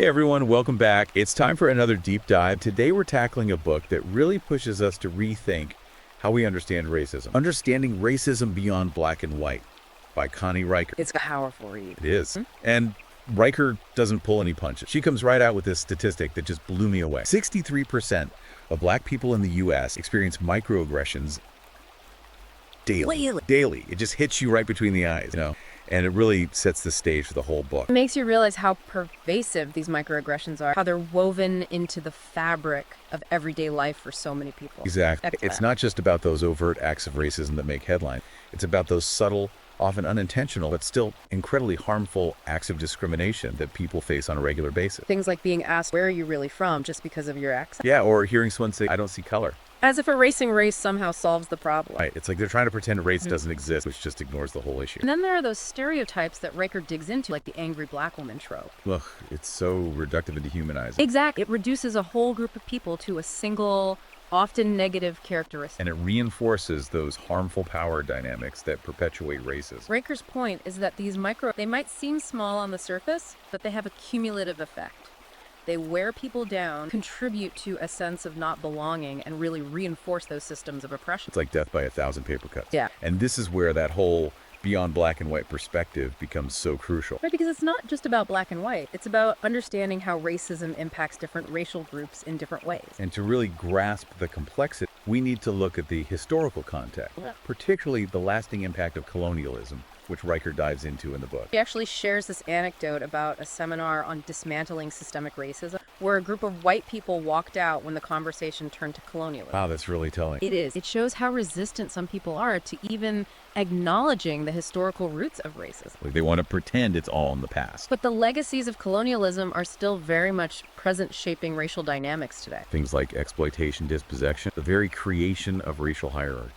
Hey everyone, welcome back. It's time for another deep dive. Today we're tackling a book that really pushes us to rethink how we understand racism. Understanding Racism Beyond Black and White by Connie Riker. It's a powerful read. It is. And Riker doesn't pull any punches. She comes right out with this statistic that just blew me away. 63% of black people in the U.S. experience microaggressions daily. It just hits you right between the eyes, and it really sets the stage for the whole book. It makes you realize how pervasive these microaggressions are, how they're woven into the fabric of everyday life for so many people. Exactly. Excellent. It's not just about those overt acts of racism that make headlines. It's about those subtle, often unintentional, but still incredibly harmful acts of discrimination that people face on a regular basis. Things like being asked, where are you really from, just because of your accent? Yeah, or hearing someone say, I don't see color. As if erasing race somehow solves the problem. Right. It's like they're trying to pretend race doesn't exist, which just ignores the whole issue. And then there are those stereotypes that Riker digs into, like the angry black woman trope. Ugh, it's so reductive and dehumanizing. Exactly. It reduces a whole group of people to a single, often negative characteristic. And it reinforces those harmful power dynamics that perpetuate racism. Riker's point is that these they might seem small on the surface, but they have a cumulative effect. They wear people down, contribute to a sense of not belonging, and really reinforce those systems of oppression. It's like death by 1,000 paper cuts. Yeah. And this is where that whole beyond black and white perspective becomes so crucial. Right, because it's not just about black and white. It's about understanding how racism impacts different racial groups in different ways. And to really grasp the complexity, we need to look at the historical context, particularly the lasting impact of colonialism, which Riker dives into in the book. He actually shares this anecdote about a seminar on dismantling systemic racism, where a group of white people walked out when the conversation turned to colonialism. Wow, that's really telling. It is. It shows how resistant some people are to even acknowledging the historical roots of racism. Like they want to pretend it's all in the past. But the legacies of colonialism are still very much present, shaping racial dynamics today. Things like exploitation, dispossession, the very creation of racial hierarchies.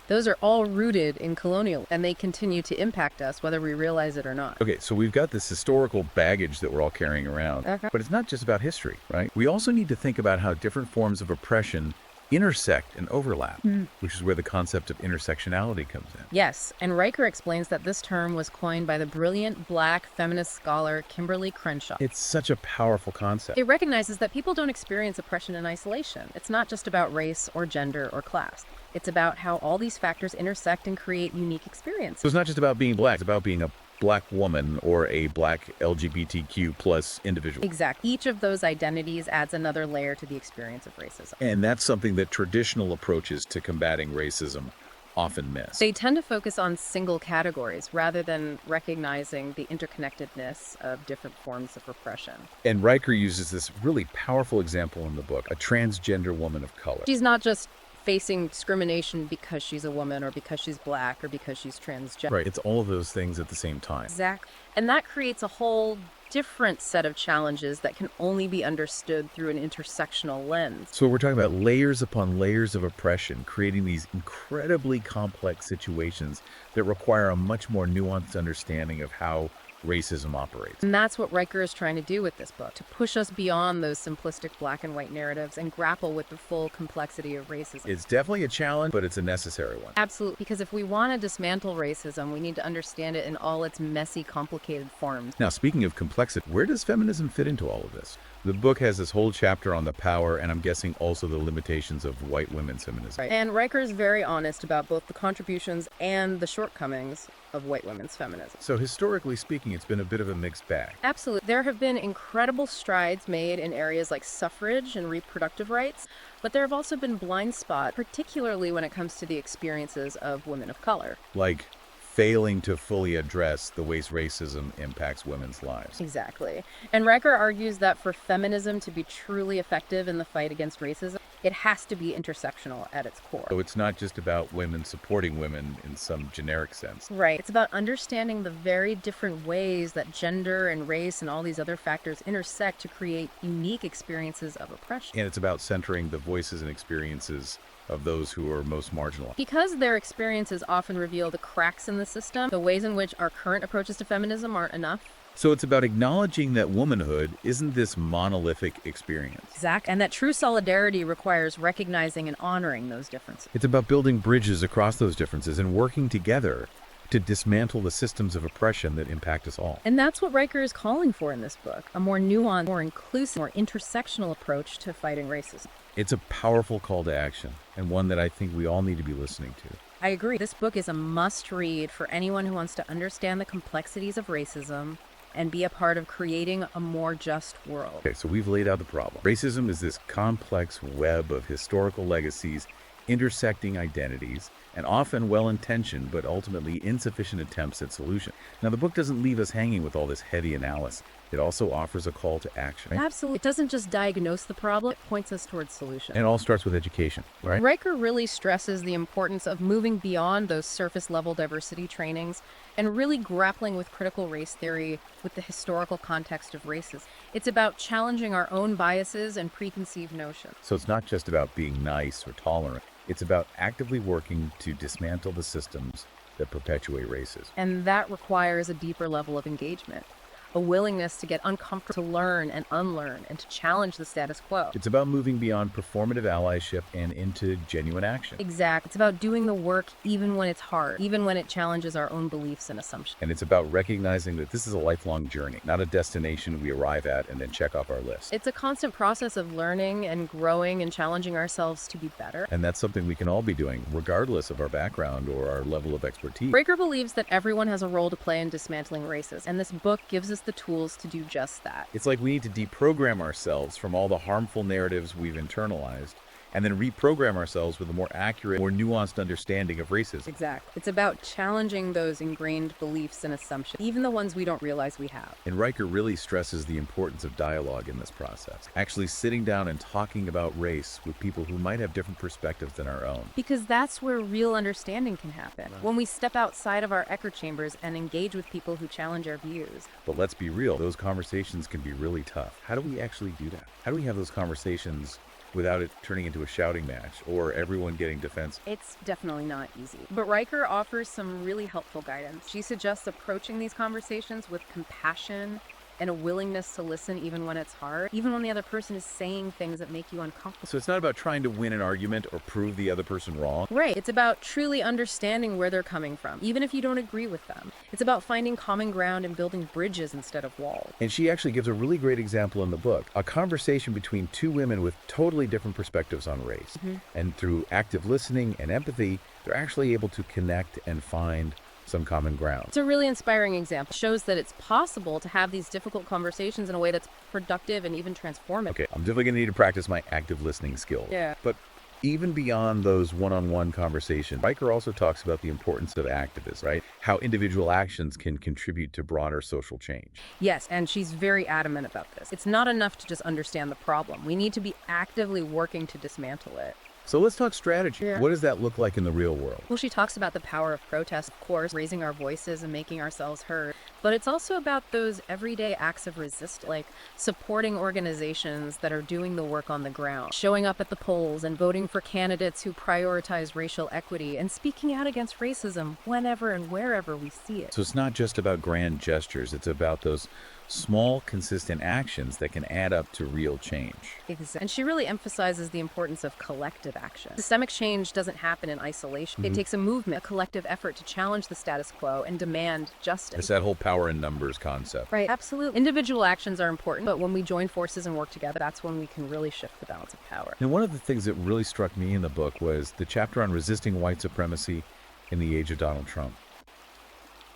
Those are all rooted in colonial, and they continue to impact us whether we realize it or not. Okay, so we've got this historical baggage that we're all carrying around, but it's not just about history, right? We also need to think about how different forms of oppression intersect and overlap, which is where the concept of intersectionality comes in. Yes, and Riker explains that this term was coined by the brilliant black feminist scholar Kimberly Crenshaw. It's such a powerful concept. It recognizes that people don't experience oppression in isolation. It's not just about race or gender or class. It's about how all these factors intersect and create unique experiences. So it's not just about being black, it's about being a black woman or a black LGBTQ plus individual. Exactly. Each of those identities adds another layer to the experience of racism. And that's something that traditional approaches to combating racism often miss. They tend to focus on single categories rather than recognizing the interconnectedness of different forms of repression. And Riker uses this really powerful example in the book, a transgender woman of color. She's not just facing discrimination because she's a woman or because she's black or because she's transgender. Right, it's all of those things at the same time. Exactly. And that creates a whole different set of challenges that can only be understood through an intersectional lens. So we're talking about layers upon layers of oppression, creating these incredibly complex situations that require a much more nuanced understanding of how racism operates. And that's what Riker is trying to do with this book, to push us beyond those simplistic black and white narratives and grapple with the full complexity of racism. It's definitely a challenge, but it's a necessary one. Absolutely, because if we want to dismantle racism, we need to understand it in all its messy, complicated forms. Now, speaking of complexity, where does feminism fit into all of this? The book has this whole chapter on the power, and I'm guessing also the limitations of white women's feminism. Right. And Riker is very honest about both the contributions and the shortcomings of white women's feminism. So historically speaking, it's been a bit of a mixed bag. Absolutely. There have been incredible strides made in areas like suffrage and reproductive rights, but there have also been blind spots, particularly when it comes to the experiences of women of color. Like failing to fully address the ways racism impacts women's lives. Exactly. And Riker argues that for feminism to be truly effective in the fight against racism, it has to be intersectional at its core. So it's not just about women supporting women in some generic sense. Right. It's about understanding the very different ways that gender and race and all these other factors intersect to create unique experiences of oppression. And it's about centering the voices and experiences of those who are most marginalized. Because their experiences often reveal the cracks in the system, the ways in which our current approaches to feminism aren't enough. So it's about acknowledging that womanhood isn't this monolithic experience. Exactly. And that true solidarity requires recognizing and honoring those differences. It's about building bridges across those differences and working together to dismantle the systems of oppression that impact us all. And that's what Riker is calling for in this book, a more nuanced, more inclusive, more intersectional approach to fighting racism. It's a powerful call to action, and one that I think we all need to be listening to. I agree. This book is a must-read for anyone who wants to understand the complexities of racism and be a part of creating a more just world. Okay, so we've laid out the problem. Racism is this complex web of historical legacies, intersecting identities, and often well-intentioned but ultimately insufficient attempts at solution. Now, the book doesn't leave us hanging with all this heavy analysis. It also offers a call to action. Right? Absolutely. It doesn't just diagnose the problem, it points us towards solutions. And it all starts with education, right? Riker really stresses the importance of moving beyond those surface-level diversity trainings and really grappling with critical race theory with the historical context of racism. It's about challenging our own biases and preconceived notions. So it's not just about being nice or tolerant. It's about actively working to dismantle the systems that perpetuate racism. And that requires a deeper level of engagement, a willingness to get uncomfortable, to learn and unlearn, and to challenge the status quo. It's about moving beyond performative allyship and into genuine action. Exactly. It's about doing the work even when it's hard, even when it challenges our own beliefs and assumptions. And it's about recognizing that this is a lifelong journey, not a destination we arrive at and then check off our list. It's a constant process of learning and growing and challenging ourselves to be better. And that's something we can all be doing, regardless of our background or our level of expertise. Riker believes that everyone has a role to play in dismantling racism, and this book gives us the tools to do just that. It's like we need to deprogram ourselves from all the harmful narratives we've internalized and then reprogram ourselves with a more accurate, more nuanced understanding of racism. Exactly. It's about challenging those ingrained beliefs and assumptions, even the ones we don't realize we have. And Riker really stresses the importance of dialogue in this process, actually sitting down and talking about race with people who might have different perspectives than our own. Because that's where real understanding can happen, when we step outside of our echo chambers and engage with people who challenge our views. But let's be real, those conversations can be really tough. How do we actually do that? How do we have those conversations without it turning into a shouting match or everyone getting defensive? It's definitely not easy. But Riker offers some really helpful guidance. She suggests approaching these conversations with compassion and a willingness to listen even when it's hard, even when the other person is saying things that make you uncomfortable. So it's not about trying to win an argument or prove the other person wrong. Right. It's about truly understanding where they're coming from, even if you don't agree with them. It's about finding common ground and building bridges instead of walls. And she actually gives a really great example in the book, a conversation between two women with totally different perspectives on race. And through active listening and empathy, they're actually able to connect and find some common ground. It's a really inspiring example. It shows that it's possible to have these difficult conversations in a way that's productive and even transformative. Okay, I'm definitely going to need to practice my active listening skills. Yeah. But even beyond those one-on-one conversations, Riker also talks about the importance of activism, right? How individual actions can contribute to broader social change. Yes, and she's very adamant about this. It's not enough to just understand the problem. We need to be actively working to dismantle it. So let's talk strategy. Yeah. What does that look like in the real world? Well, she talks about the power of protest, of course, raising our voices and making ourselves heard. But it's also about those everyday acts of resistance, like supporting organizations that are doing the work on the ground, showing up at the polls and voting for candidates who prioritize racial equity, and speaking out against racism whenever and wherever we see it. So it's not just about grand gestures. It's about those small, consistent actions that can add up to real change. Exactly. And she really emphasizes the importance of collective action. Systemic change doesn't happen in isolation. It takes a movement, a collective effort to challenge the status quo and demand justice. It's that whole power in numbers concept. Right, absolutely. Individual actions are important, but when we join forces and work together, that's when we can really shift the balance of power. And one of the things that really struck me in the book was the chapter on resisting white supremacy in the age of Donald Trump.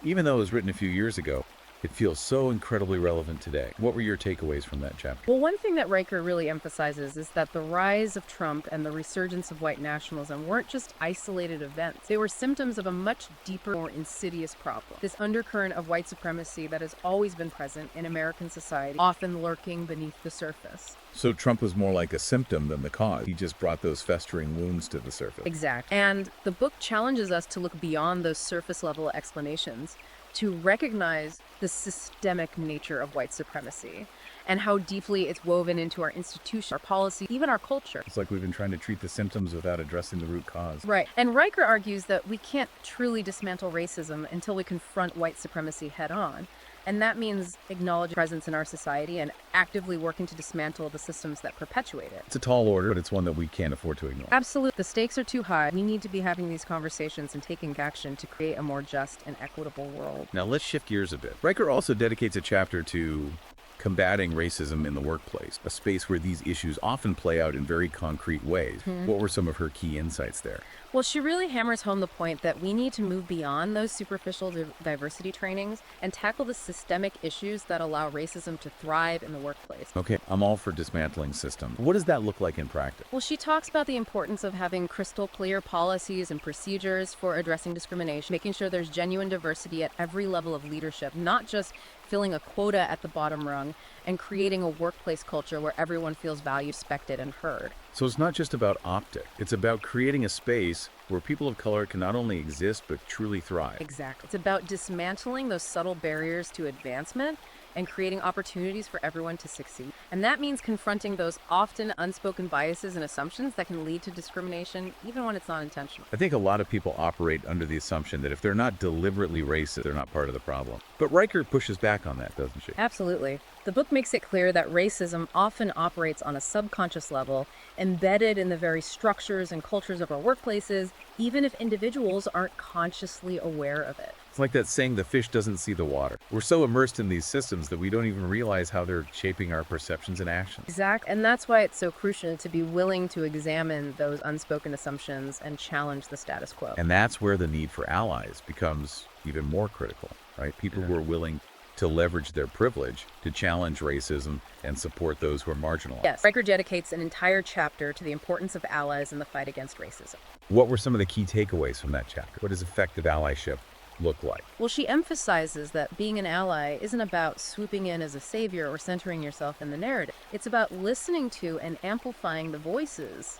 Even though it was written a few years ago, it feels so incredibly relevant today. What were your takeaways from that chapter? Well, one thing that Riker really emphasizes is that the rise of Trump and the resurgence of white nationalism weren't just isolated events. They were symptoms of a much deeper, more insidious problem. This undercurrent of white supremacy that has always been present in American society, often lurking beneath the surface. So Trump was more like a symptom than the cause. He just brought those festering wounds to the surface. Exactly. And the book challenges us to look beyond those surface-level explanations, to recognize the systemic nature of white supremacy and how deeply it's woven into our institution, our policy, even our culture. It's like we've been trying to treat the symptoms without addressing the root cause. Right. And Riker argues that we can't truly dismantle racism until we confront white supremacy head on. And that means acknowledge presence in our society and actively working to dismantle the systems that perpetuate it. It's a tall order, but it's one that we can't afford to ignore. Absolutely. The stakes are too high. We need to be having these conversations and taking action to create a more just and equitable world. Now let's shift gears a bit. Riker also dedicates a chapter to combating racism in the workplace, a space where these issues often play out in very concrete ways. What were some of her key insights there? Well, she really hammers home the point that we need to move beyond those superficial diversity trainings and tackle the systemic issues that allow racism to thrive in the workplace. Okay, I'm all for dismantling systems. What does that look like in practice? Well, she talks about the importance of having crystal clear policies and procedures for addressing discrimination, making sure there's genuine diversity at every level of leadership, not just filling a quota at the bottom rung, and creating a workplace culture where everyone feels valued, respected, and heard. So it's not just about optics. It's about creating a space where people of color can not only exist, but truly thrive. Exactly. It's about dismantling those subtle barriers to advancement and creating opportunities for everyone to succeed. And that means confronting those often unspoken biases and assumptions that can lead to discrimination, even when it's not intentional. I think a lot of people operate under the assumption that if they're not deliberately racist, they're not part of the problem. But Riker pushes back on that, doesn't she? Absolutely. The book makes it clear that racism often operates on a subconscious level, embedded in the very structures and cultures of our workplaces, even if individuals aren't consciously aware of it. It's like that saying, the fish doesn't see the water. We're so immersed in these systems that we don't even realize how they're shaping our perceptions and actions. Exactly. And that's why it's so crucial to be willing to examine those unspoken assumptions and challenge the status quo. And that's where the need for allies becomes even more critical, right? People who are willing to leverage their privilege to challenge racism and support those who are marginalized. Yes, Riker dedicates an entire chapter to the importance of allies in the fight against racism. What were some of the key takeaways from that chapter? What does effective allyship look like? Well, she emphasizes that being an ally isn't about swooping in as a savior or centering yourself in the narrative. It's about listening to and amplifying the voices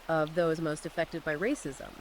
of those most affected by racism.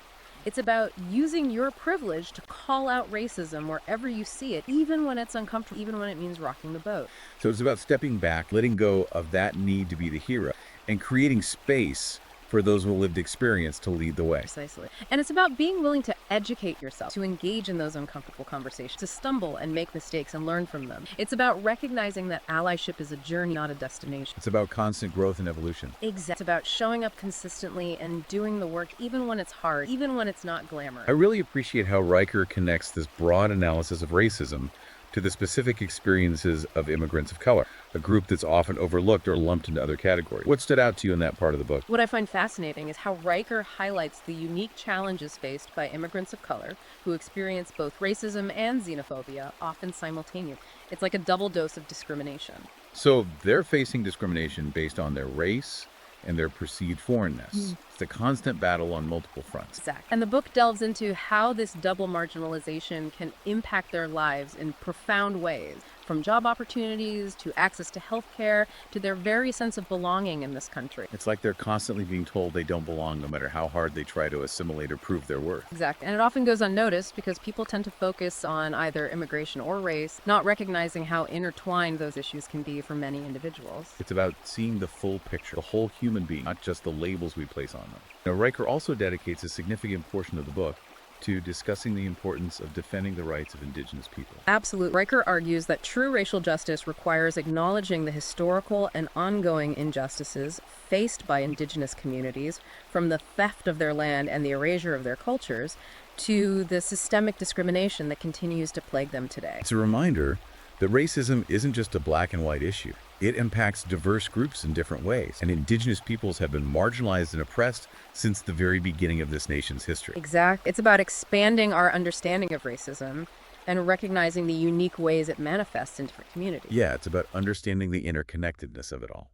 It's about using your privilege to call out racism wherever you see it, even when it's uncomfortable, even when it means rocking the boat. So it's about stepping back, letting go of that need to be the hero, and creating space for those with lived experience to lead the way. Precisely. And it's about being willing to educate yourself, to engage in those uncomfortable conversations, to stumble and make mistakes and learn from them. It's about recognizing that allyship is a journey, not a destination. It's about constant growth and evolution. Exactly. It's about showing up consistently and doing the work even when it's hard, even when it's not glamorous. I really appreciate how Riker connects this broad analysis of racism to the specific experiences of immigrants of color, a group that's often overlooked or lumped into other categories. What stood out to you in that part of the book? What I find fascinating is how Riker highlights the unique challenges faced by immigrants of color who experience both racism and xenophobia, often simultaneously. It's like a double dose of discrimination. So they're facing discrimination based on their race and their perceived foreignness. It's a constant battle on multiple fronts. Exactly. And the book delves into how this double marginalization can impact their lives in profound ways, from job opportunities to access to healthcare to their very sense of belonging in this country. It's like they're constantly being told they don't belong no matter how hard they try to assimilate or prove their worth. Exactly. And it often goes unnoticed because people tend to focus on either immigration or race, not recognizing how intertwined those issues can be for many individuals. It's about seeing the full picture, the whole human being, not just the labels we place on them. Now, Riker also dedicates a significant portion of the book to discussing the importance of defending the rights of Indigenous people. Absolutely. Riker argues that true racial justice requires acknowledging the historical and ongoing injustices faced by Indigenous communities, from the theft of their land and the erasure of their cultures, to the systemic discrimination that continues to plague them today. It's a reminder that racism isn't just a black and white issue. It impacts diverse groups in different ways, and Indigenous peoples have been marginalized and oppressed since the very beginning of this nation's history. Exactly. It's about expanding our understanding of racism and recognizing the unique ways it manifests in different communities. Yeah, it's about understanding the interconnectedness of it all,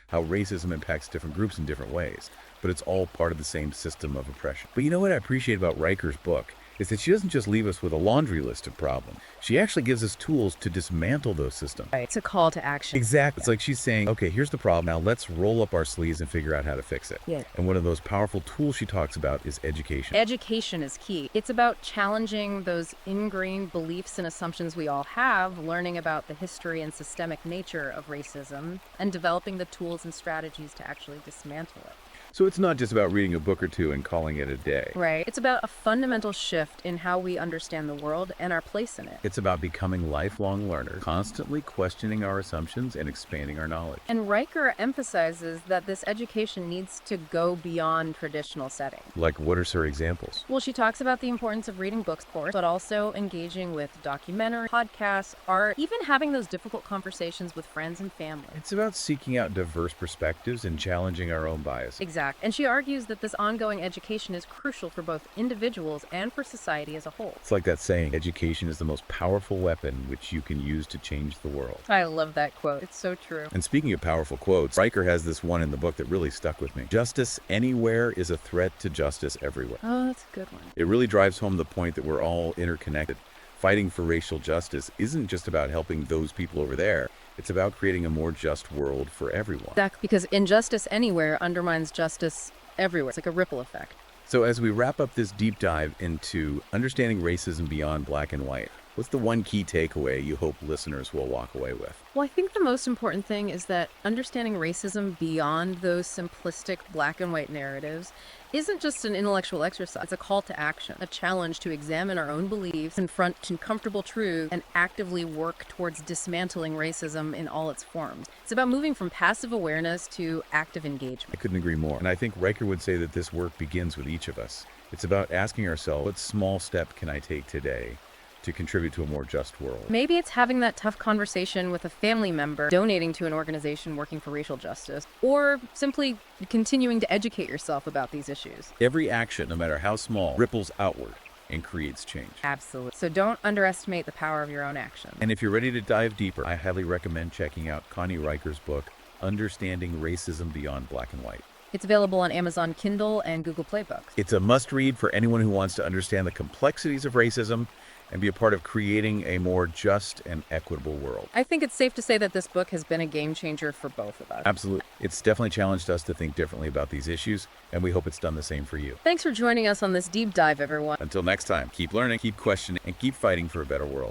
how racism impacts different groups in different ways, but it's all part of the same system of oppression. But you know what I appreciate about Riker's book is that she doesn't just leave us with a laundry list of problems. She actually gives us tools to dismantle those systems. Right. It's a call to action. Exactly. It's like she's saying, okay, here's the problem. Now let's roll up our sleeves and figure out how to fix it. Yeah. And one of those powerful tools she talks about is education. Education is key. It's about challenging those ingrained beliefs and assumptions we all have, learning about the history and systemic nature of racism, and developing the tools and strategies to actually dismantle it. So it's not just about reading a book or two and calling it a day. Right. It's about a fundamental shift in how we understand the world and our place in it. It's about becoming lifelong learners, constantly questioning our assumptions and expanding our knowledge. And Riker emphasizes that this education needs to go beyond traditional settings. Like, what are her examples? Well, she talks about the importance of reading books, of course, but also engaging with documentaries, podcasts, art, even having those difficult conversations with friends and family. It's about seeking out diverse perspectives and challenging our own bias. Exactly. And she argues that this ongoing education is crucial for both individuals and for society as a whole. It's like that saying, education is the most powerful weapon which you can use to change the world. I love that quote. It's so true. And speaking of powerful quotes, Riker has this one in the book that really stuck with me. Justice anywhere is a threat to justice everywhere. Oh, that's a good one. It really drives home the point that we're all interconnected. Fighting for racial justice isn't just about helping those people over there. It's about creating a more just world for everyone. Exactly, because injustice anywhere undermines justice everywhere. It's like a ripple effect. So as we wrap up this deep dive into understanding racism beyond black and white, what's the one key takeaway you hope listeners will walk away with? Well, I think the most important thing is that understanding racism beyond those simplistic black and white narratives isn't just an intellectual exercise. It's a call to action, a challenge to examine our own beliefs, confront uncomfortable truths, and actively work towards dismantling racism in all its forms. It's about moving from passive awareness to active engagement. I couldn't agree more. And I think Riker would say that this work begins with each of us. It's about asking ourselves, what small step can I take today to contribute to a more just world? Maybe it's having that tough conversation with a family member, donating to an organization working for racial justice, or simply continuing to educate yourself about these issues. Every action, no matter how small, ripples outward and creates change. Absolutely. So don't underestimate the power of your own action. And if you're ready to dive deeper, I highly recommend checking out Connie Riker's book, Understanding Racism Beyond Black and White. It's available on Amazon Kindle and Google Play Books. It's a must-read for anyone who wants to understand the complexities of racism and be a part of creating a more just and equitable world. I think it's safe to say that this book has been a game changer for both of us. Absolutely. It's definitely challenged us to think differently about these issues, and we hope it's done the same for you. Thanks for joining us on this deep dive, everyone. Until next time, keep learning, keep questioning, and keep fighting for a better world.